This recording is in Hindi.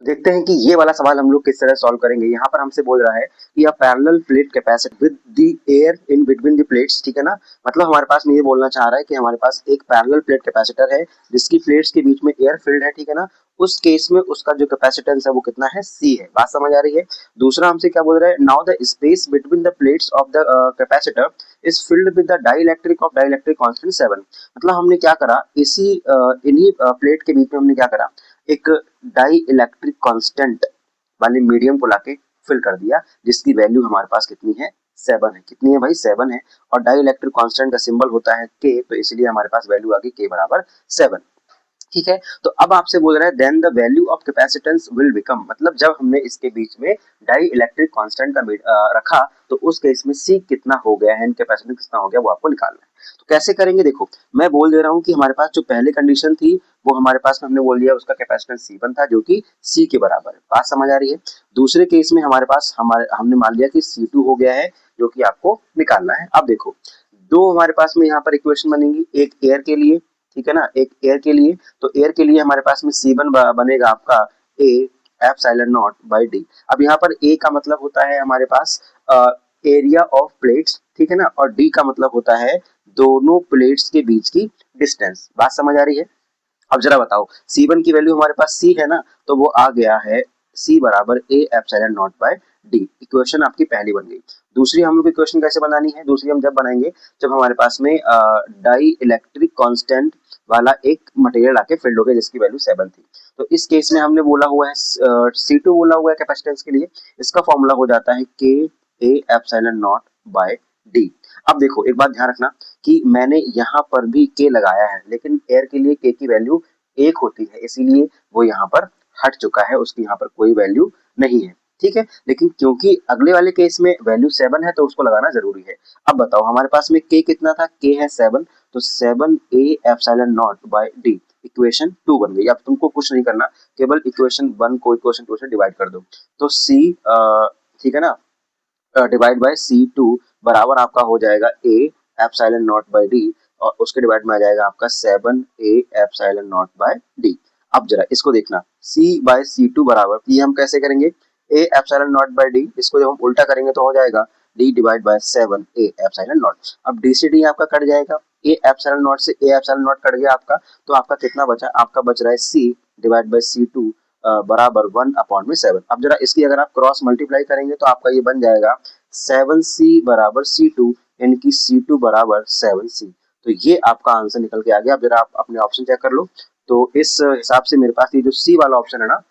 देखते हैं कि ये वाला सवाल हम लोग किस तरह सॉल्व करेंगे। यहाँ पर हमसे बोल रहा है कि a parallel plate capacitor with the air in between the plates, ठीक है ना। मतलब हमारे पास में ये बोलना चाह रहा है कि हमारे पास एक पैरेलल प्लेट कैपेसिटर है जिसकी प्लेट्स के बीच में एयर फिल्ड है, ठीक है ना। उस केस में उसका जो कैपेसिटेंस है वो कितना है, सी है। बात समझ आ रही है। दूसरा हमसे क्या बोल रहा है, now the space between the plates of the capacitor is filled with the dielectric of dielectric constant 7। मतलब हमने क्या करा, इसी इन्हीं प्लेट के बीच में हमने क्या करा, एक डाई इलेक्ट्रिक कांस्टेंट वाले मीडियम को लाके फिल कर दिया, जिसकी वैल्यू हमारे पास कितनी है, 7 है। कितनी है भाई, 7 है। और डाई इलेक्ट्रिक कांस्टेंट का सिंबल होता है के, तो इसलिए हमारे पास वैल्यू आ गई के बराबर 7। ठीक है। तो अब आपसे बोल रहा है then the value of capacitance will become, मतलब जब हमने इसके बीच में डाई इलेक्ट्रिक कांस्टेंट का रखा तो उस केस में सी कितना हो गया है, कैपेसिटेंस कितना हो गया, वो आपको निकालना है। तो कैसे करेंगे, देखो मैं बोल दे रहा हूँ कि हमारे पास जो पहले कंडीशन थी वो हमारे पास हमने बोल दिया उसका कैपेसिटेंस C1 था जो कि C के बराबर है। बात समझ आ रही है। दूसरे केस में हमारे पास हमने मान लिया कि C2 हो गया है जो कि आपको निकालना है। अब देखो दो हमारे पास में यहाँ पर इक्वेशन बनेंगी, एक एयर के लिए, ठीक है ना, एक एयर के लिए। तो एयर के लिए हमारे पास में C1 बनेगा आपका A epsilon naught by D. अब यहाँ पर A का मतलब होता है हमारे पास एरिया ऑफ प्लेट्स, ठीक है ना, और D का मतलब होता है दोनों प्लेट्स के बीच की डिस्टेंस। बात समझ आ रही है। अब जरा बताओ C1 की वैल्यू हमारे पास C है ना, तो वो आ गया है C बराबर A epsilon naught by D. Equation आपकी पहली बन गई। दूसरी हम लोग इक्वेशन कैसे बनानी है, दूसरी हम जब बनाएंगे जब हमारे पास में डाई इलेक्ट्रिक कांस्टेंट वाला एक मटेरियल आके फिल्ड हो गया जिसकी वैल्यू 7 थी। तो इस केस में हमने बोला हुआ है C2 बोला हुआ है कैपेसिटेंस के लिए, इसका फॉर्मूला हो जाता है K A epsilon naught by D. अब देखो एक बात ध्यान रखना कि मैंने यहाँ पर भी के लगाया है, लेकिन एयर के लिए के की वैल्यू 1 होती है, इसीलिए वो यहाँ पर हट चुका है, उसकी यहाँ पर कोई वैल्यू नहीं है, ठीक है। लेकिन क्योंकि अगले वाले केस में वैल्यू 7 है तो उसको लगाना जरूरी है। अब बताओ हमारे पास में के कितना था, के है 7, तो 7 A epsilon naught by D equation 2 बन गई। अब तुमको कुछ नहीं करना, केवल इक्वेशन 1 को इक्वेशन 2 से डिवाइड कर दो। तो सी ठीक है ना, डिवाइड बाय C2 बराबर आपका हो जाएगा A epsilon naught by D, और उसके डिवाइड में आ जाएगा आपका 7A epsilon naught by D. अब जरा इसको देखना, C बाय C2 बराबर, ये हम कैसे करेंगे, A epsilon naught by D, इसको जब हम उल्टा करेंगे तो हो जाएगा D divide by 7A epsilon naught. अब D से D आपका कट जाएगा, A एप्सिलॉन नॉट से A एप्सिलॉन नॉट कट गया आपका, तो आपका कितना बचा, आपका बच रहा है C डिवाइड बाय C2 बराबर 1/7। अब जरा इसकी अगर आप क्रॉस मल्टीप्लाई करेंगे तो आपका ये बन जाएगा 7C बराबर C2, यानी कि C2 बराबर 7C। तो ये आपका आंसर निकल के आ गया। अब जरा आप अपने ऑप्शन चेक कर लो। तो इस हिसाब से मेरे पास ये जो C वाला ऑप्शन है ना,